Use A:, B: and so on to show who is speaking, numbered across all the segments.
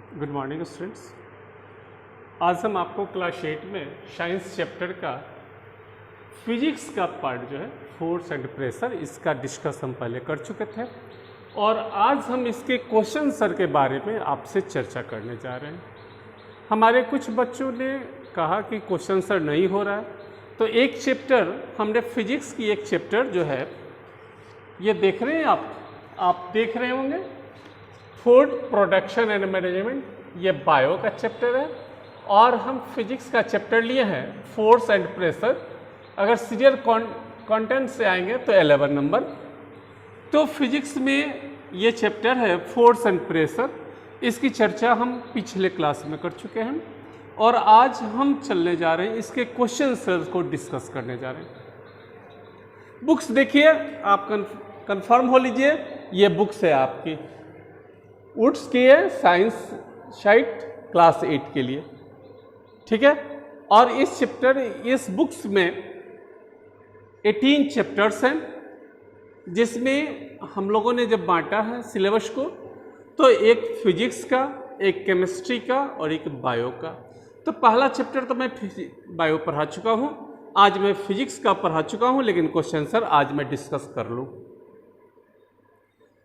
A: Good morning students. आज हम आपको क्लास 8 में साइंस चैप्टर का फिजिक्स का पार्ट जो है फोर्स एंड प्रेशर, इसका डिस्कस हम पहले कर चुके थे और आज हम इसके क्वेश्चन सर के बारे में आपसे चर्चा करने जा रहे हैं। हमारे कुछ बच्चों ने कहा कि क्वेश्चन सर नहीं हो रहा है, तो एक चैप्टर हमने फिजिक्स की एक चैप्टर जो है ये देख रहे हैं आप देख रहे होंगे, फूड प्रोडक्शन एंड मैनेजमेंट, ये बायो का चैप्टर है और हम फिजिक्स का चैप्टर लिए हैं फोर्स एंड प्रेशर। अगर सीरियल कंटेंट से आएंगे तो 11 नंबर। तो फिजिक्स में ये चैप्टर है फोर्स एंड प्रेशर, इसकी चर्चा हम पिछले क्लास में कर चुके हैं और आज हम चलने जा रहे हैं इसके क्वेश्चन आंसर्स को डिस्कस करने जा रहे हैं। बुक्स देखिए, आप कंफर्म हो लीजिए, ये बुक्स है आपकी वुड्स की है, साइंस शाइट क्लास 8 के लिए, ठीक है। और इस बुक्स में 18 चैप्टर्स हैं, जिसमें हम लोगों ने जब बांटा है सिलेबस को तो एक फिजिक्स का, एक केमिस्ट्री का और एक बायो का। तो पहला चैप्टर तो मैं बायो पढ़ा चुका हूँ, आज मैं फिजिक्स का पढ़ा चुका हूँ, लेकिन क्वेश्चन सर आज मैं डिस्कस कर लूँ।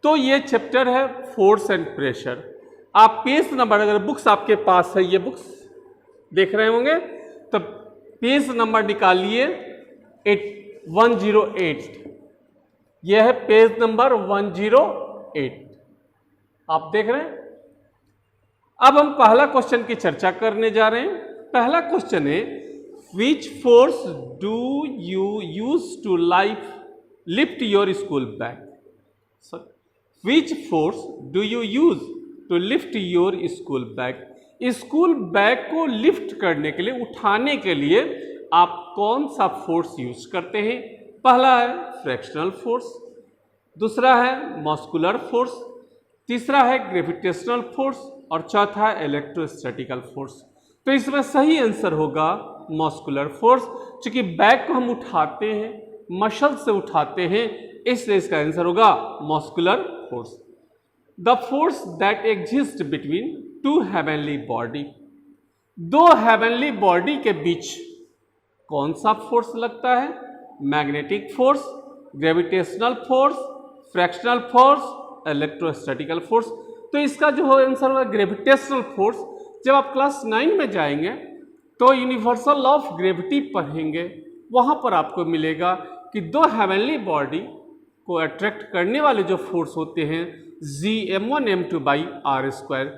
A: तो ये चैप्टर है फोर्स एंड प्रेशर। आप पेज नंबर, अगर बुक्स आपके पास है, ये बुक्स देख रहे होंगे, तो पेज नंबर निकालिए 108। यह है पेज नंबर 108, आप देख रहे हैं। अब हम पहला क्वेश्चन की चर्चा करने जा रहे हैं। पहला क्वेश्चन है, which force do you use to lift your school bag? Which force do you use to lift your school bag? School bag को लिफ्ट करने के लिए, उठाने के लिए आप कौन सा फोर्स यूज करते हैं? पहला है फ्रैक्शनल फोर्स, दूसरा है मस्कुलर फोर्स, तीसरा है ग्रेविटेशनल फोर्स और चौथा है इलेक्ट्रोस्टैटिकल फोर्स। तो इसमें सही आंसर होगा मस्कुलर फोर्स, क्योंकि बैग को हम उठाते हैं, मसल से उठाते हैं, इसलिए इसका आंसर होगा muscular force. The force that exist between two heavenly body, दो हेवनली बॉडी के बीच कौन सा फोर्स लगता है? Magnetic force, gravitational force, fractional force, electrostatical force. तो इसका जो आंसर होगा ग्रेविटेशनल फोर्स। जब आप क्लास 9 में जाएंगे तो यूनिवर्सल लॉ ऑफ ग्रेविटी पढ़ेंगे, वहां पर आपको मिलेगा कि दो हेवनली बॉडी को अट्रैक्ट करने वाले जो फोर्स होते हैं Gm1m2/r²।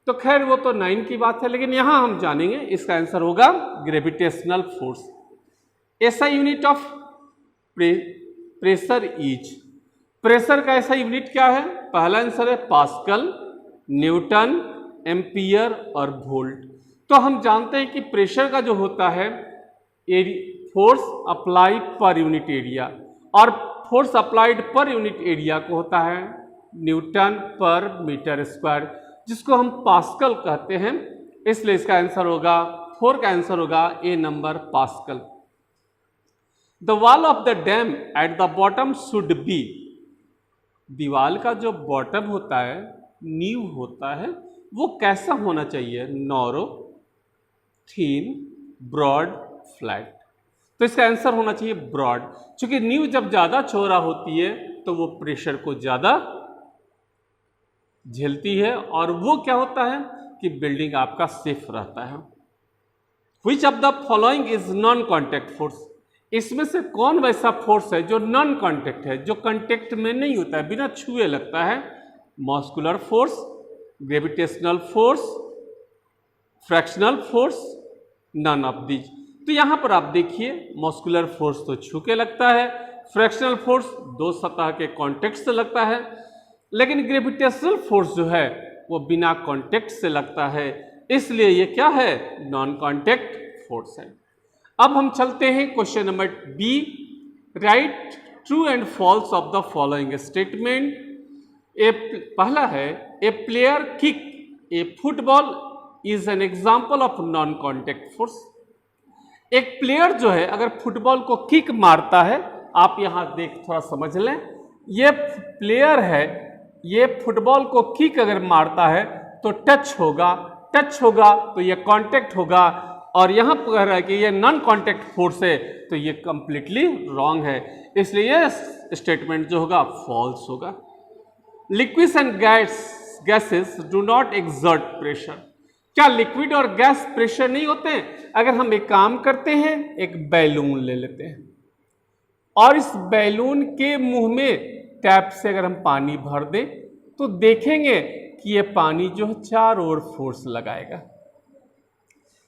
A: तो खैर वो तो 9 की बात है, लेकिन यहां हम जानेंगे, इसका आंसर होगा ग्रेविटेशनल फोर्स। ऐसा unit of pressure is, pressure का ऐसा यूनिट क्या है? पहला आंसर है पास्कल, न्यूटन, एम्पियर और वोल्ट। तो हम जानते हैं कि प्रेशर का जो होता है force applied per unit area, और force applied per unit area को होता है न्यूटन पर मीटर स्क्वायर, जिसको हम पास्कल कहते हैं। इसलिए इसका आंसर होगा 4 का आंसर होगा A number, pascal. The wall of the dam at the bottom should be, दीवाल का जो बॉटम होता है, नींव होता है, वो कैसा होना चाहिए? Narrow, thin, broad, flat. तो इसका आंसर होना चाहिए ब्रॉड, क्योंकि नींव जब ज़्यादा चौड़ा होती है तो वो प्रेशर को ज़्यादा झेलती है और वो क्या होता है कि बिल्डिंग आपका सेफ रहता है। Which of the following is non contact force? इसमें से कौन वैसा फोर्स है जो नॉन कॉन्टैक्ट है, जो कॉन्टैक्ट में नहीं होता है, बिना छुए लगता है? Muscular force, gravitational force, fractional force, none of these. तो यहां पर आप देखिए, मस्कुलर फोर्स तो छू के लगता है, फ्रैक्शनल फोर्स दो सतह के कांटेक्ट से लगता है, लेकिन ग्रेविटेशनल फोर्स जो है वो बिना कांटेक्ट से लगता है, इसलिए ये क्या है? नॉन कांटेक्ट फोर्स है। अब हम चलते हैं question number B. Right true and false of the following statement. पहला है, a player kick a football is an example of non contact force. एक प्लेयर जो है अगर फुटबॉल को किक मारता है, आप यहां देख थोड़ा समझ लें, ये प्लेयर है, ये फुटबॉल को किक अगर मारता है तो टच होगा तो ये कांटेक्ट होगा, और यहां पर कह रहा है कि ये नॉन कांटेक्ट फोर्स है, तो ये कंप्लीटली रॉन्ग है, इसलिए ये स्टेटमेंट जो होगा फॉल्स होगा। Liquids and gases do not exert pressure. क्या लिक्विड और गैस प्रेशर नहीं होते हैं? अगर हम एक काम करते हैं, एक बैलून ले लेते हैं और इस बैलून के मुंह में टैप से अगर हम पानी भर दें तो देखेंगे कि ये पानी जो है चारों ओर फोर्स लगाएगा।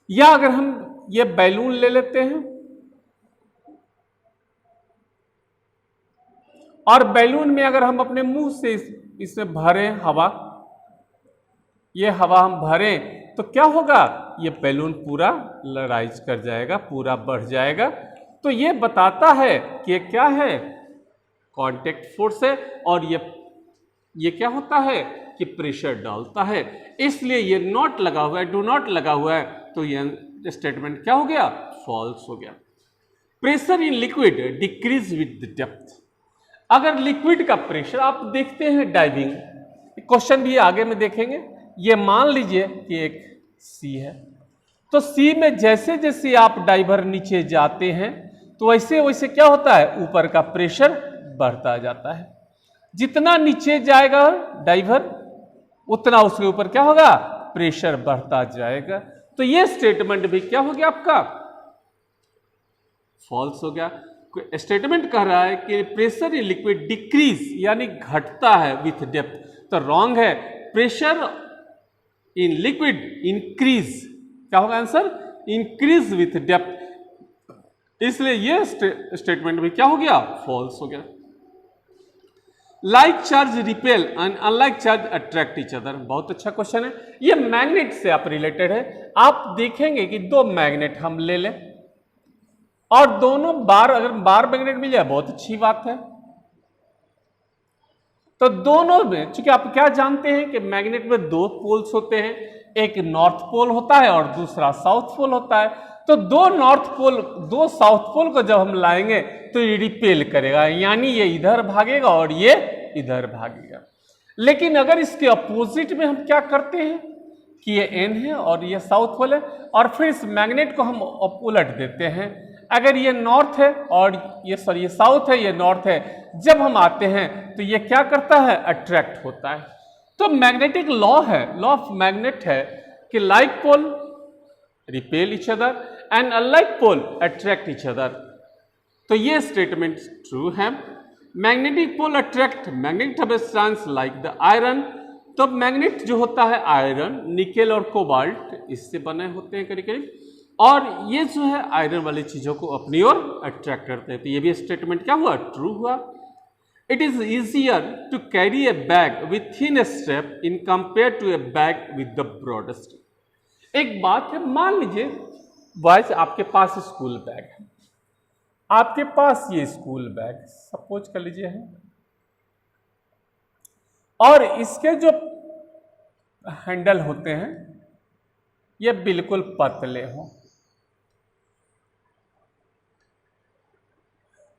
A: या अगर हम ये बैलून ले लेते हैं और बैलून में अगर हम अपने मुंह से इसमें भरें हवा, ये हवा हम भरें तो क्या होगा, ये बैलून पूरा राइज कर जाएगा, पूरा बढ़ जाएगा। तो ये बताता है कि ये क्या है, कांटेक्ट फोर्स है, और ये क्या होता है कि प्रेशर डालता है, इसलिए ये नॉट लगा हुआ है, डू नॉट लगा हुआ है, तो ये स्टेटमेंट क्या हो गया, फॉल्स हो गया। Pressure in liquid decrease with the depth. अगर लिक्विड का प्रेशर आप देखते हैं डाइविंग, क्वेश्चन भी आगे में देखेंगे, ये मान लीजिए कि एक सी है, तो सी में जैसे जैसे आप डाइवर नीचे जाते हैं तो वैसे वैसे क्या होता है, ऊपर का प्रेशर बढ़ता जाता है। जितना नीचे जाएगा डाइवर उतना उसके ऊपर क्या होगा, प्रेशर बढ़ता जाएगा। तो ये स्टेटमेंट भी क्या हो गया आपका, फॉल्स हो गया। स्टेटमेंट कह रहा है कि प्रेशर इन लिक्विड डिक्रीज यानी घटता है विथ डेप्थ, तो रॉन्ग है। प्रेशर इन लिक्विड इंक्रीज, क्या होगा आंसर, इंक्रीज विथ डेप्थ, इसलिए ये स्टेटमेंट भी क्या हो गया, फॉल्स हो गया। Like charge repel and unlike charge attract each other, बहुत अच्छा क्वेश्चन है, ये मैग्नेट से आप रिलेटेड है। आप देखेंगे कि दो मैग्नेट हम ले लें और दोनों बार, अगर बार मैग्नेट मिल जाए बहुत अच्छी बात है। तो दोनों में, चूंकि आप क्या जानते हैं कि मैग्नेट में दो पोल्स होते हैं, एक नॉर्थ पोल होता है और दूसरा साउथ पोल होता है। तो दो नॉर्थ पोल, दो साउथ पोल को जब हम लाएंगे तो ये रिपेल करेगा, यानी ये इधर भागेगा और ये इधर भागेगा। लेकिन अगर इसके अपोजिट में हम क्या करते हैं कि ये एन है और ये साउथ पोल है, और फिर इस मैग्नेट को हम उलट देते हैं। अगर ये नॉर्थ है और ये साउथ है, ये नॉर्थ है, जब हम आते हैं तो ये क्या करता है, अट्रैक्ट होता है। तो मैग्नेटिक लॉ है, लॉ ऑफ मैग्नेट है कि like pole repel each other and unlike pole attract each other. तो ये स्टेटमेंट ट्रू है। Magnetic pole attract magnetic substance like the iron. तो मैग्नेट जो होता है आयरन, निकेल और कोबाल्ट, इससे बने होते हैं करीब करीब, और ये जो है आयरन वाली चीजों को अपनी ओर अट्रैक्ट करते हैं। तो ये भी स्टेटमेंट क्या हुआ, ट्रू हुआ। It is easier to carry a bag with thin strap in compare to a bag with the broad strap. एक बात है, मान लीजिए बॉयज आपके पास स्कूल बैग है, आपके पास ये स्कूल बैग सपोज कर लीजिए है, और इसके जो हैंडल होते हैं ये बिल्कुल पतले हों,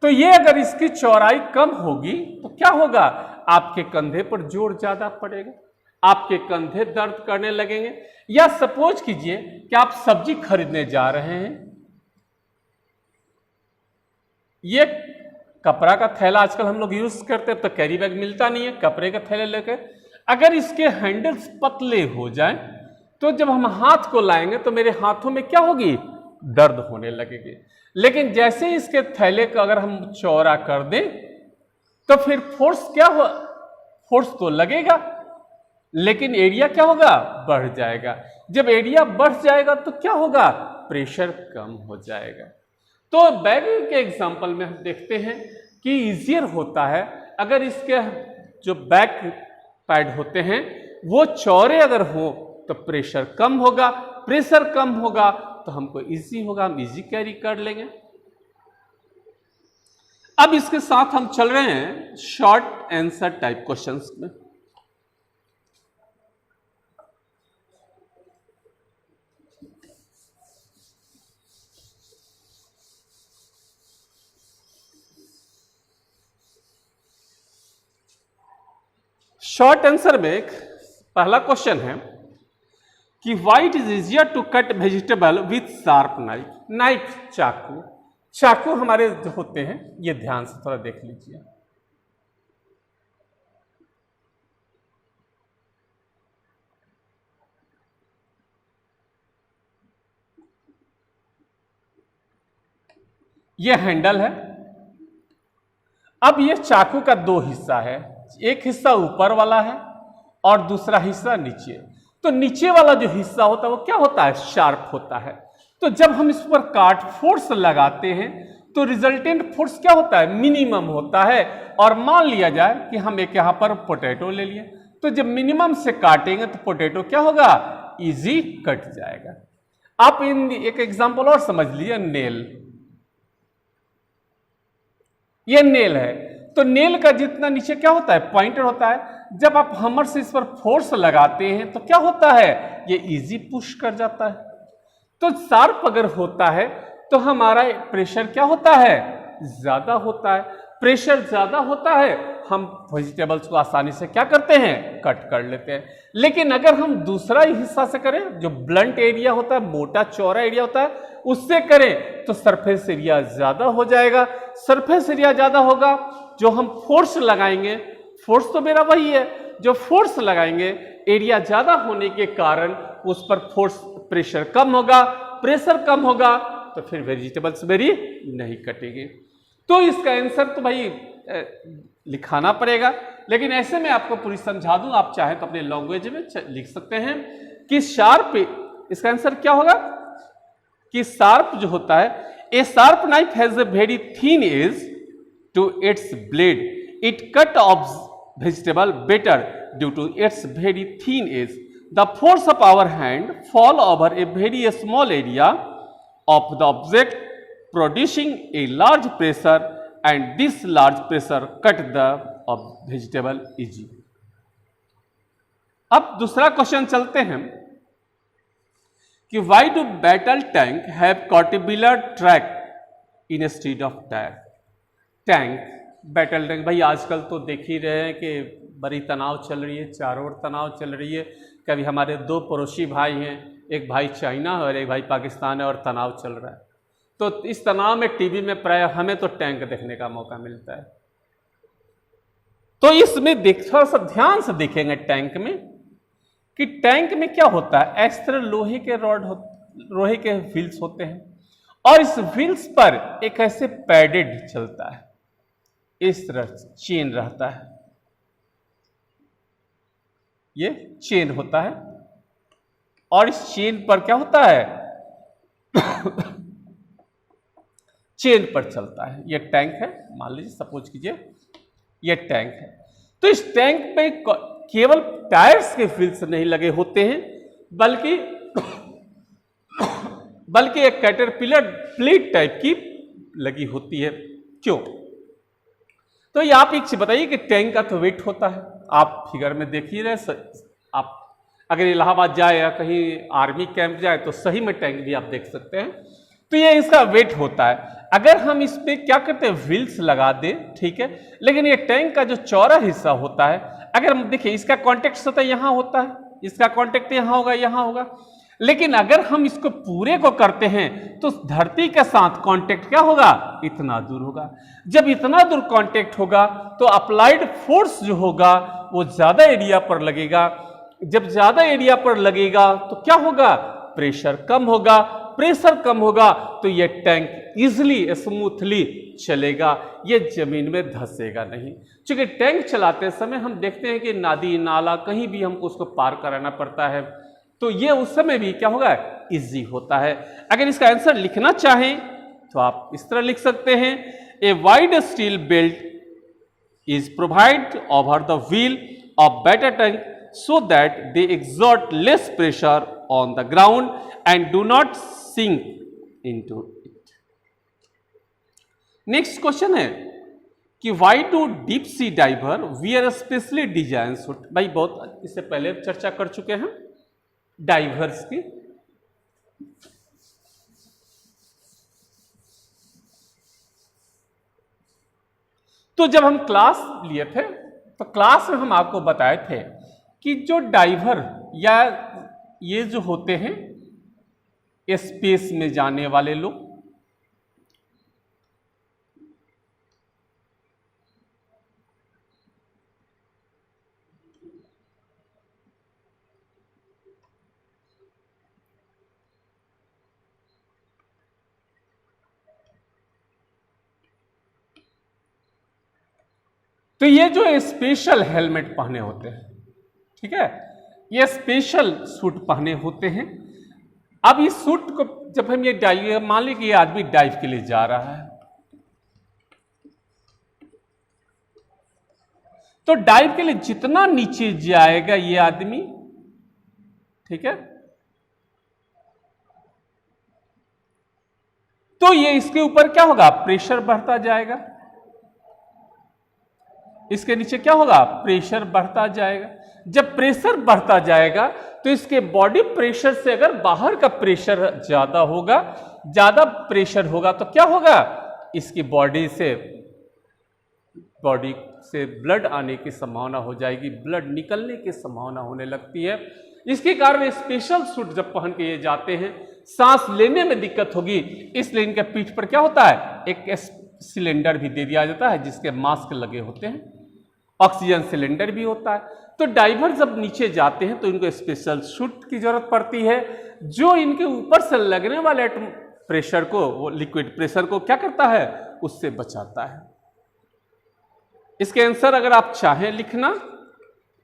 A: तो ये अगर इसकी चौड़ाई कम होगी तो क्या होगा, आपके कंधे पर जोर ज्यादा पड़ेगा, आपके कंधे दर्द करने लगेंगे। या सपोज कीजिए कि आप सब्जी खरीदने जा रहे हैं, ये कपड़ा का थैला आजकल हम लोग यूज करते हैं, तो कैरी बैग मिलता नहीं है, कपड़े का थैले लेकर, अगर इसके हैंडल्स पतले हो जाएं तो जब हम हाथ को लाएंगे तो मेरे हाथों में क्या होगी, दर्द होने लगेगी। लेकिन जैसे इसके थैले को अगर हम चौड़ा कर दें तो फिर फोर्स क्या हो, फोर्स तो लगेगा लेकिन एरिया क्या होगा, बढ़ जाएगा। जब एरिया बढ़ जाएगा तो क्या होगा, प्रेशर कम हो जाएगा। तो बैग के एग्जांपल में हम देखते हैं कि इजियर होता है अगर इसके जो बैक पैड होते हैं वो चौड़े अगर हो तो प्रेशर कम होगा, प्रेशर कम होगा तो हमको इजी होगा, हम इजी कैरी कर लेंगे। अब इसके साथ हम चल रहे हैं शॉर्ट आंसर टाइप क्वेश्चंस में। शॉर्ट आंसर में पहला क्वेश्चन है कि why it is easier to cut vegetable with sharp knife. Knife चाकू, चाकू हमारे जो होते हैं, ये ध्यान से थोड़ा देख लीजिए। ये हैंडल है। अब ये चाकू का दो हिस्सा है, एक हिस्सा ऊपर वाला है और दूसरा हिस्सा नीचे। तो नीचे वाला जो हिस्सा होता है वो क्या होता है, शार्प होता है। तो जब हम इस पर काट फोर्स लगाते हैं तो रिजल्टेंट फोर्स क्या होता है, मिनिमम होता है। और मान लिया जाए कि हम एक यहां पर पोटैटो ले लिए, तो जब मिनिमम से काटेंगे तो पोटैटो क्या होगा, इजी कट जाएगा। आप इन एक एग्जांपल और समझ लीजिए, नेल। ये नेल है, तो नेल का जितना नीचे क्या होता है, पॉइंटर होता है। जब आप हमर से इस पर फोर्स लगाते हैं तो क्या होता है, ये इजी पुश कर जाता है। तो शार्प अगर होता है तो हमारा प्रेशर क्या होता है, ज्यादा होता है। प्रेशर ज्यादा होता है, हम वेजिटेबल्स को आसानी से क्या करते हैं, कट कर लेते हैं। लेकिन अगर हम दूसरा हिस्सा से करें, जो ब्लंट एरिया होता है, मोटा चौड़ा एरिया होता है, उससे करें तो सरफेस एरिया ज्यादा हो जाएगा। सरफेस एरिया ज्यादा होगा, जो हम फोर्स लगाएंगे, फोर्स तो मेरा वही है, जो फोर्स लगाएंगे एरिया ज्यादा होने के कारण उस पर फोर्स प्रेशर कम होगा। प्रेशर कम होगा तो फिर वेजिटेबल्स मेरी नहीं कटेगी। तो इसका आंसर तो भाई लिखाना पड़ेगा, लेकिन ऐसे में आपको पूरी समझा दूं, आप चाहे तो अपने लैंग्वेज में लिख सकते हैं कि शार्प, इसका आंसर क्या होगा कि शार्प जो होता है, a sharp knife has a very thin edge to its blade, it cut off vegetable better due to its very thin edge. The force of our hand fall over a very small area of the object, producing a large pressure, and this large pressure cut the vegetable easy. अब दूसरा question चलते हैं कि why do battle tank have caterpillar track instead of tire? Tank, battle tank, भाई आजकल तो देख ही रहे हैं कि बड़ी तनाव चल रही है, चारों ओर तनाव चल रही है। कभी हमारे दो पड़ोसी भाई हैं, एक भाई चाइना है और एक भाई पाकिस्तान है, और तनाव चल रहा है। तो इस तनाव में टीवी में प्राय हमें तो टैंक देखने का मौका मिलता है। तो इसमें थोड़ा सा ध्यान से देखेंगे टैंक में कि टैंक में क्या होता है। इस तरह लोहे के लोहे के व्हील्स होते हैं, और इस व्हील्स पर एक ऐसे पैडेड चलता है, इस तरह चेन रहता है, ये चेन होता है, और इस चेन पर क्या होता है चेन पर चलता है। ये टैंक है, मान लीजिए, सपोज कीजिए ये टैंक है। तो इस टैंक पे केवल टायर्स के व्हील्स नहीं लगे होते हैं, बल्कि एक कैटरपिलर प्लेट टाइप की लगी होती है। क्यों? तो ये आप एक चीज बताइए कि टैंक का तो वेट होता है, आप फिगर में देख ही रहे। आप अगर इलाहाबाद जाए या कहीं आर्मी कैंप जाए तो सही में टैंक भी आप देख सकते हैं। तो ये इसका वेट होता है। अगर हम इस पे क्या करते हैं, व्हील्स लगा दें, ठीक है, लेकिन ये टैंक का जो चौड़ा हिस्सा होता है, अगर हम देखिए इसका कॉन्टेक्ट होता है यहाँ होता है, इसका कॉन्टेक्ट यहाँ होगा, यहाँ होगा। लेकिन अगर हम इसको पूरे को करते हैं तो धरती के साथ कांटेक्ट क्या होगा, इतना दूर होगा। जब इतना दूर कांटेक्ट होगा तो अप्लाइड फोर्स जो होगा वो ज्यादा एरिया पर लगेगा। जब ज्यादा एरिया पर लगेगा तो क्या होगा, प्रेशर कम होगा। प्रेशर कम होगा तो ये टैंक इजिली स्मूथली चलेगा, ये जमीन में धंसेगा नहीं। क्योंकि टैंक चलाते समय हम देखते हैं कि नदी नाला कहीं भी हमको उसको पार कराना पड़ता है, तो ये उस समय भी क्या होगा, इजी होता है। अगर इसका आंसर लिखना चाहें तो आप इस तरह लिख सकते हैं, a wide steel belt is provide over the wheel of battle tank so that they exert less pressure on the ground and do not sink into it. Next question है कि why do deep sea diver wear specially design suit. भाई बहुत इससे पहले चर्चा कर चुके हैं डाइवर्स की। तो जब हम क्लास लिए थे तो क्लास में हम आपको बताए थे कि जो डाइवर या ये जो होते हैं स्पेस में जाने वाले लोग, तो ये जो स्पेशल हेलमेट पहने होते हैं, ठीक है, ये स्पेशल सूट पहने होते हैं। अब इस सूट को जब हम ये डाइव, मान लीजिए कि ये आदमी डाइव के लिए जा रहा है, तो डाइव के लिए जितना नीचे जाएगा ये आदमी, ठीक है, तो ये इसके ऊपर क्या होगा, प्रेशर बढ़ता जाएगा, इसके नीचे क्या होगा, प्रेशर बढ़ता जाएगा। जब प्रेशर बढ़ता जाएगा तो इसके बॉडी प्रेशर से अगर बाहर का प्रेशर ज्यादा होगा, ज्यादा प्रेशर होगा तो क्या होगा, इसकी बॉडी से ब्लड आने की संभावना हो जाएगी, ब्लड निकलने की संभावना होने लगती है। इसके कारण स्पेशल सूट जब पहन के ये जाते हैं, सांस लेने में दिक्कत होगी, इसलिए इनके पीठ पर क्या होता है, एक सिलेंडर भी दे दिया जाता है जिसके मास्क लगे होते हैं, ऑक्सीजन सिलेंडर भी होता है। तो डाइवर जब नीचे जाते हैं तो इनको स्पेशल सूट की जरूरत पड़ती है, जो इनके ऊपर से लगने वाले प्रेशर को, वो लिक्विड प्रेशर को क्या करता है, उससे बचाता है। इसके आंसर अगर आप चाहें लिखना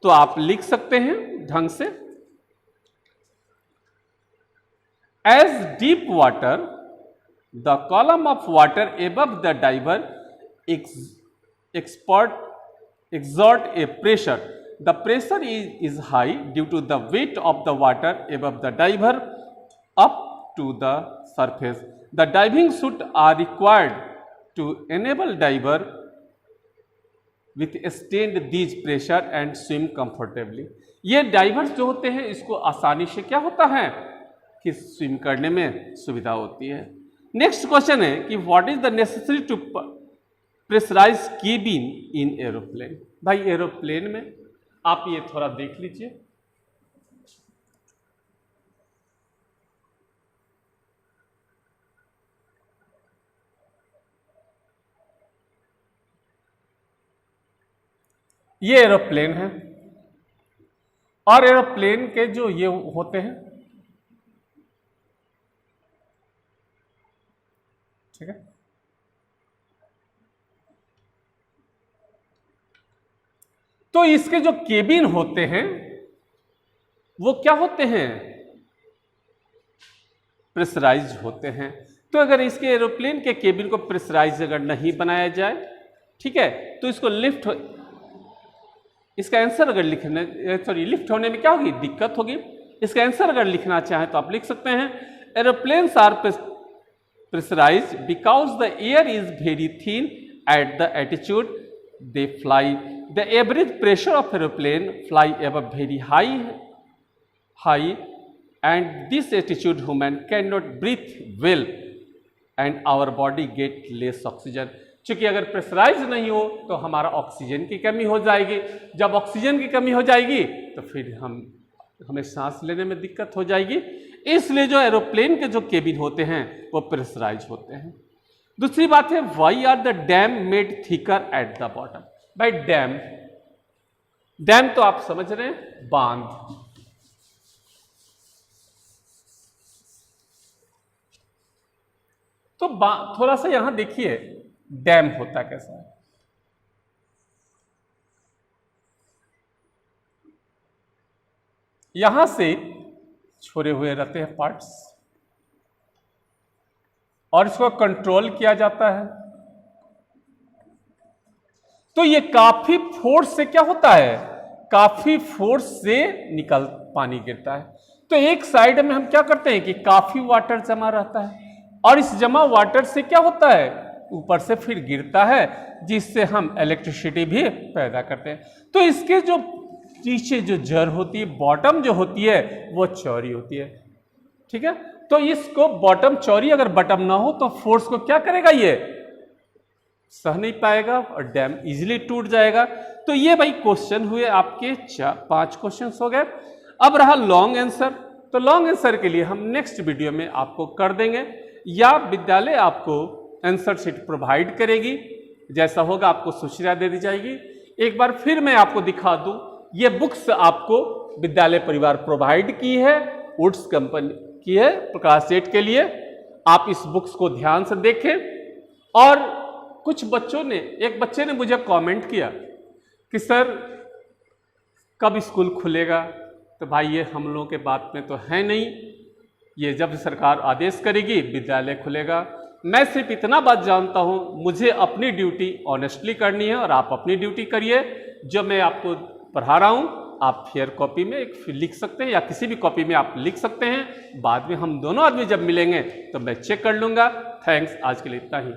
A: तो आप लिख सकते हैं ढंग से, as deep water the column of water above the diver exert a pressure. The pressure is high due to the weight of the water above the diver up to the surface. The diving suit are required to enable diver withstand these pressure and swim comfortably. ये diverse जो होते हैं इसको आसानी से क्या होता है कि स्विम करने में सुविधा होती है। नेक्स्ट क्वेश्चन है कि what is the necessary to pressurise cabin in aeroplane. भाई एरोप्लेन में आप ये थोड़ा देख लीजिए, ये एरोप्लेन है और एरोप्लेन के जो ये होते हैं, ठीक है, तो इसके जो केबिन होते हैं वो क्या होते हैं, प्रेशराइज होते हैं। तो अगर इसके एरोप्लेन के केबिन को प्रेशराइज अगर नहीं बनाया जाए, ठीक है, तो इसको इसका आंसर अगर लिफ्ट होने में क्या होगी, दिक्कत होगी। इसका आंसर अगर लिखना चाहें तो आप लिख सकते हैं aeroplanes are pressurise because the air is very thin at the altitude they fly. The average pressure of aeroplane fly above very high and this altitude human cannot breathe well and our body get less oxygen। चूंकि अगर pressurise नहीं हो तो हमारा oxygen की कमी हो जाएगी, जब ऑक्सीजन की कमी हो जाएगी तो फिर हमें सांस लेने में दिक्कत हो जाएगी, इसलिए जो एरोप्लेन के जो केबिन होते हैं वो प्रेशराइज होते हैं। दूसरी बात है why are the dam made thicker at the bottom. भाई डैम तो आप समझ रहे हैं, बांध। तो थोड़ा सा यहां देखिए डैम होता कैसा है। यहां से छोड़े हुए रहते हैं पार्ट्स और इसको कंट्रोल किया जाता है। तो ये काफी फोर्स से क्या होता है, काफी फोर्स से पानी गिरता है। तो एक साइड में हम क्या करते हैं कि काफी वाटर जमा रहता है और इस जमा वाटर से क्या होता है, ऊपर से फिर गिरता है, जिससे हम इलेक्ट्रिसिटी भी पैदा करते हैं। तो इसके जो नीचे जो जड़ होती है, बॉटम जो होती है वो चौड़ी होती है, ठीक है। तो इसको बॉटम चौड़ी अगर बॉटम ना हो तो फोर्स को क्या करेगा, ये सह नहीं पाएगा और डैम इजीली टूट जाएगा। तो ये भाई क्वेश्चन हुए आपके 5 क्वेश्चन हो गए। अब रहा लॉन्ग आंसर। तो लॉन्ग आंसर के लिए हम नेक्स्ट वीडियो में आपको कर देंगे, या विद्यालय आपको आंसर शीट प्रोवाइड करेगी। जैसा होगा आपको सूचना दे दी जाएगी। एक बार फिर मैं आपको दिखा दूं, ये बुक्स आपको विद्यालय परिवार प्रोवाइड की है, वुड्स कंपनी की है प्रकाश सेठ के लिए। आप इस बुक्स को ध्यान से देखें। और कुछ बच्चों ने, एक बच्चे ने मुझे कमेंट किया कि सर कब स्कूल खुलेगा, तो भाई ये हम लोगों के बात में तो है नहीं, ये जब सरकार आदेश करेगी विद्यालय खुलेगा। मैं सिर्फ इतना बात जानता हूँ, मुझे अपनी ड्यूटी ऑनेस्टली करनी है और आप अपनी ड्यूटी करिए। जो मैं आपको पढ़ा रहा हूँ आप फेयर कॉपी में एक लिख सकते हैं, या किसी भी कॉपी में आप लिख सकते हैं। बाद में हम दोनों आदमी जब मिलेंगे तो मैं चेक कर लूँगा। थैंक्स, आज के लिए इतना ही।